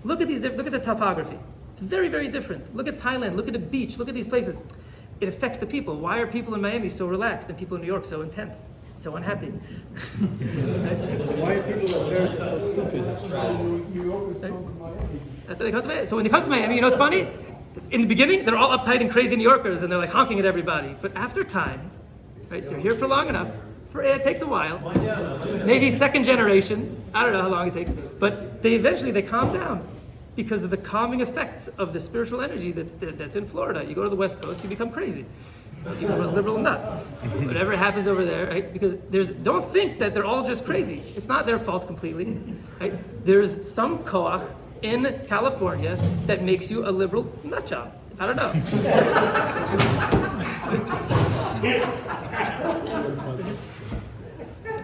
look at the topography. It's very, very different. Look at Thailand. Look at the beach. Look at these places. It affects the people. Why are people in Miami so relaxed and people in New York so intense, so unhappy? Why are people in America so stupid? You always come to Miami. That's why they come to Miami. So when they come to Miami, you know what's funny? In the beginning, they're all uptight and crazy New Yorkers, and they're like honking at everybody. But after time, right, they're here for long enough. It takes a while. Maybe second generation. I don't know how long it takes. But they eventually calm down because of the calming effects of the spiritual energy that's in Florida. You go to the West Coast, you become crazy. You become a liberal nut. Whatever happens over there, right? Because don't think that they're all just crazy. It's not their fault completely. Right? There's some koach in California that makes you a liberal nutjob. I don't know.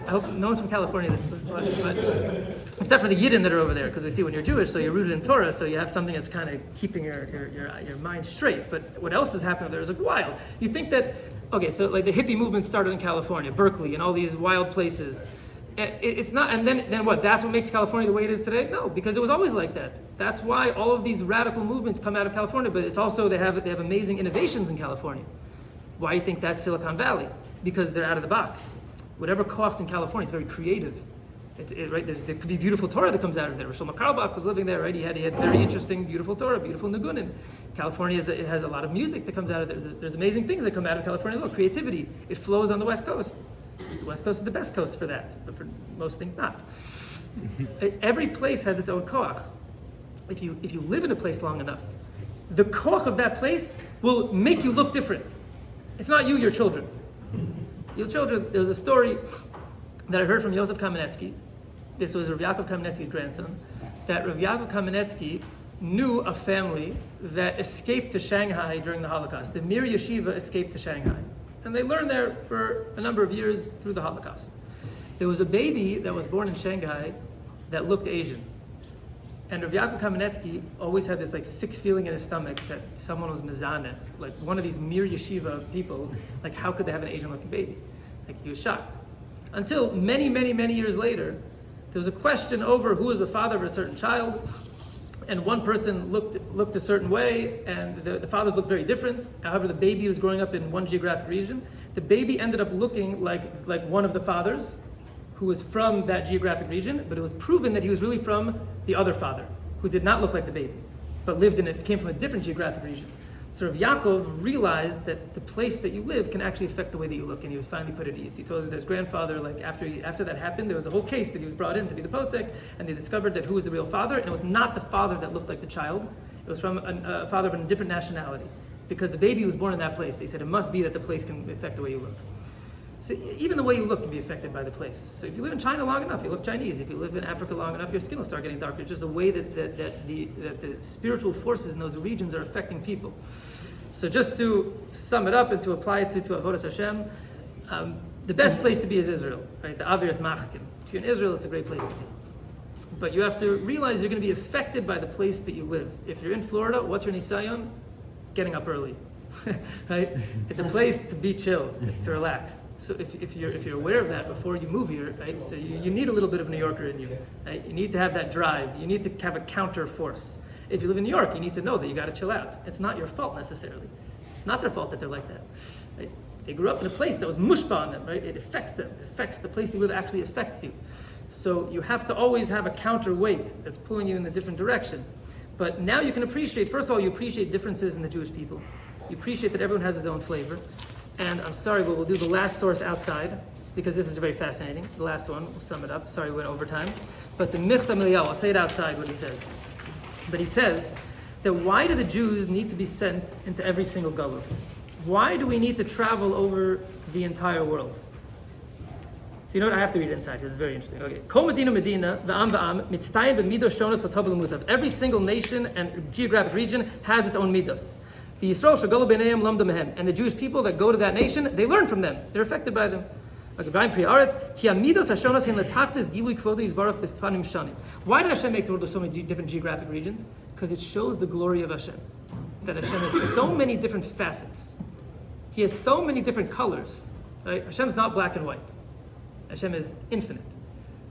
I hope no one's from California that's watching, but except for the Yidden that are over there, because we see when you're Jewish, so you're rooted in Torah, so you have something that's kind of keeping your mind straight. But what else is happening over there is like wild. You think that, okay, so like the hippie movement started in California, Berkeley, and all these wild places. It's not, and then what? That's what makes California the way it is today? No, because it was always like that. That's why all of these radical movements come out of California. But it's also they have amazing innovations in California. Why do you think that's Silicon Valley? Because they're out of the box. Whatever costs in California is very creative. Right? There could be beautiful Torah that comes out of there. Ramchal Karlbach was living there, right? He had very interesting, beautiful Torah, beautiful Nagunim. California has a lot of music that comes out of there. There's amazing things that come out of California. Look, creativity. It flows on the West Coast. The West Coast is the best coast for that, but for most things not. Every place has its own koach. If you live in a place long enough, the koach of that place will make you look different. If not you, your children. Your children. There was a story that I heard from Yosef Kamenetsky. This was Rav Yaakov Kamenetsky's grandson. That Rav Yaakov Kamenetsky knew a family that escaped to Shanghai during the Holocaust. The Mir Yeshiva escaped to Shanghai. And they learned there for a number of years through the Holocaust. There was a baby that was born in Shanghai that looked Asian. And Rav Yaakov Kamenetsky always had this sick feeling in his stomach that someone was mezaneh, like one of these Mir Yeshiva people, like how could they have an Asian looking baby? Like he was shocked. Until many, many, many years later, there was a question over who was the father of a certain child. And one person looked a certain way, and the fathers looked very different. However, the baby was growing up in one geographic region. The baby ended up looking like one of the fathers, who was from that geographic region, but it was proven that he was really from the other father, who did not look like the baby, but came from a different geographic region. So Rav Yaakov realized that the place that you live can actually affect the way that you look, and he was finally put at ease. He told his grandfather, after that happened, there was a whole case that he was brought in to be the posek, and they discovered that who was the real father, and it was not the father that looked like the child. It was from a father from a different nationality, because the baby was born in that place. He said it must be that the place can affect the way you look. So even the way you look can be affected by the place. So if you live in China long enough, you look Chinese. If you live in Africa long enough, your skin will start getting darker. It's just the way that the spiritual forces in those regions are affecting people. So just to sum it up and to apply it to Avodas Hashem, the best place to be is Israel, right? The Avir is Machkim. If you're in Israel, it's a great place to be. But you have to realize you're going to be affected by the place that you live. If you're in Florida, what's your nisayon? Getting up early, right? It's a place to be chill, to relax. So if you're aware of that before you move here, right? So you need a little bit of New Yorker in you, right? You need to have that drive. You need to have a counter force. If you live in New York, you need to know that you got to chill out. It's not your fault necessarily. It's not their fault that they're like that. Right? They grew up in a place that was mushba on them, right? It affects them. It affects the place you live. Actually affects you. So you have to always have a counterweight that's pulling you in a different direction. But now you can appreciate. First of all, you appreciate differences in the Jewish people. You appreciate that everyone has his own flavor. And I'm sorry, but we'll do the last source outside because this is very fascinating. The last one, we'll sum it up. Sorry, we went over time. But the Michtam Eliyahu, I'll say it outside what he says. But he says that why do the Jews need to be sent into every single galus? Why do we need to travel over the entire world? So you know what? I have to read it inside because it's very interesting. Okay. Kol Medina Medina, v'am v'am, mitztayim b'midos shonos hatav l'mutav. Every single nation and geographic region has its own midos. The Yisrael shagolu b'neiim lamdu mehem. And the Jewish people that go to that nation, they learn from them. They're affected by them. Why did Hashem make the world with so many different geographic regions? Because it shows the glory of Hashem. That Hashem has so many different facets. He has so many different colors. Right? Hashem's not black and white. Hashem is infinite.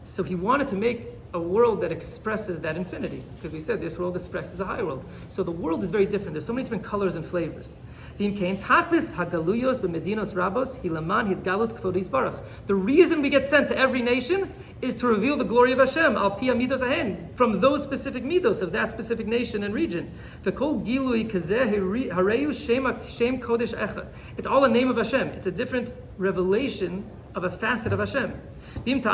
So he wanted to make a world that expresses that infinity. Because we said this world expresses the high world. So the world is very different. There's so many different colors and flavors. The reason we get sent to every nation is to reveal the glory of Hashem al pi midos ahen, from those specific midos of that specific nation and region. It's all a name of Hashem. It's a different revelation of a facet of Hashem. When you go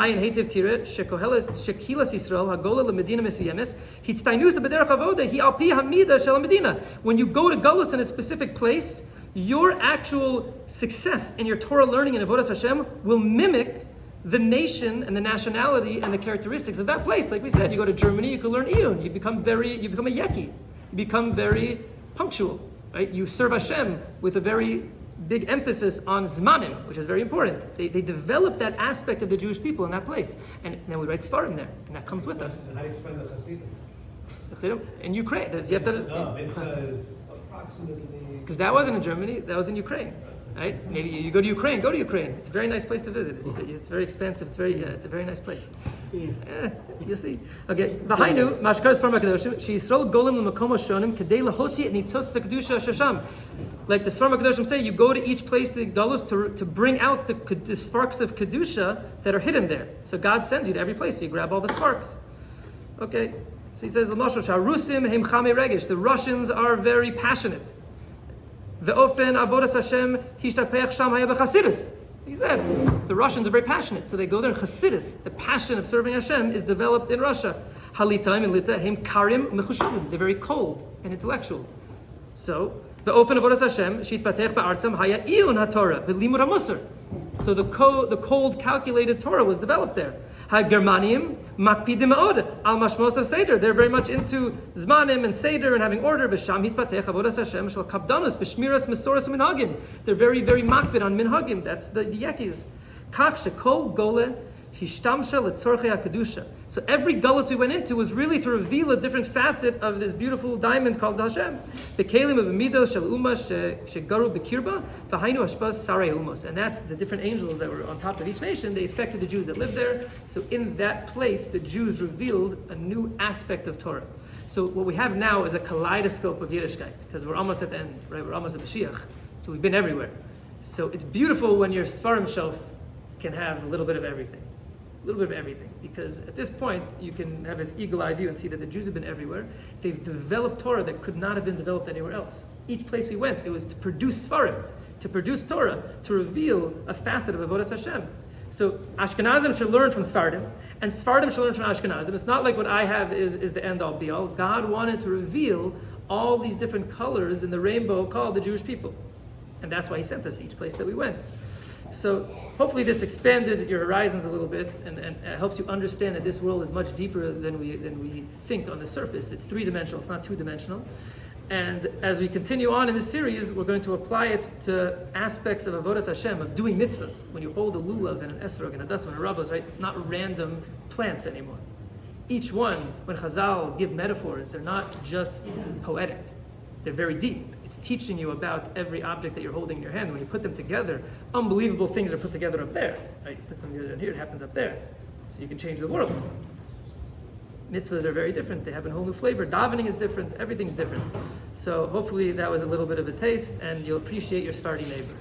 to Galus in a specific place, your actual success in your Torah learning in Avodas Hashem will mimic the nation and the nationality and the characteristics of that place. Like we said, you go to Germany, you can learn Iyun. You become a Yeki. You become very punctual. Right? You serve Hashem with a very big emphasis on Zmanim, which is very important. They develop that aspect of the Jewish people in that place. And then we write Sefaradim there, and that comes with us. And how do you explain the Hasidim? In Ukraine. You have to, Mincha is approximately... because that wasn't in Germany, that was in Ukraine. Right? Maybe you go to Ukraine. Go to Ukraine. It's a very nice place to visit. It's very expensive. It's a very nice place. You see. Okay. V'hainu mashkar Sfarim HaKadoshim sheYisrael golem l'makom hashonim kedei lahotzi et nitzos kedusha shasham. Like the Sfarim HaKadoshim say, you go to each place to Galus to bring out the sparks of kedusha that are hidden there. So God sends you to every place. So you grab all the sparks. Okay. So he says l'mashal sharusim heim chamei regesh. The Russians are very passionate. Ve'ofen avodas Hashem hishtapech sham haya b'chasidus. He said, the Russians are very passionate, so they go there in Chasidus. The passion of serving Hashem is developed in Russia. Halitaim and Lita, Hem Karim Mechushavim. They're very cold and intellectual. So, the open avodas Hashem, Shitpatech ba'artzam haya iyun haTorah, v'limud hamusar. So the cold, calculated Torah was developed there. Ha-Germanim makpidim ma'od al mashmos of Seder. They're very much into Zmanim and Seder and having order. B'sham hitpatech avodas Hashem shel kabdanus b'shmiras mesoras minhagim. They're very, very makpid on minhagim. That's the yekis. Kach shekol gole hishtamsha letzorchei hakadusha. So every galus we went into was really to reveal a different facet of this beautiful diamond called Hashem. Bekelim of midos shel umash shegaru bekirba v'hainu hashpas sarei umos. And that's the different angels that were on top of each nation. They affected the Jews that lived there. So in that place, the Jews revealed a new aspect of Torah. So what we have now is a kaleidoscope of Yiddishkeit, because we're almost at the end, right? We're almost at Mashiach. So we've been everywhere. So it's beautiful when your Sfarim shelf can have a little bit of everything. A little bit of everything, because at this point you can have this eagle-eye view and see that the Jews have been everywhere. They've developed Torah that could not have been developed anywhere else. Each place we went, it was to produce Sfarim, to produce Torah, to reveal a facet of Avodas Hashem. So Ashkenazim should learn from Sefaradim, and Sefaradim should learn from Ashkenazim. It's not like what I have is the end-all, be-all. God wanted to reveal all these different colors in the rainbow called the Jewish people, and that's why He sent us to each place that we went. So hopefully this expanded your horizons a little bit and helps you understand that this world is much deeper than we think on the surface. It's three-dimensional, it's not two-dimensional. And as we continue on in this series, we're going to apply it to aspects of Avodas Hashem, of doing mitzvahs. When you hold a lulav and an esrog and a dasam and a ravos, right? It's not random plants anymore. Each one, when Chazal give metaphors, they're not just poetic. They're very deep. It's teaching you about every object that you're holding in your hand. When you put them together, unbelievable things are put together up there. Right? You put something together here, it happens up there. So you can change the world. Mitzvahs are very different. They have a whole new flavor. Davening is different. Everything's different. So hopefully that was a little bit of a taste, and you'll appreciate your Sephardi neighbor.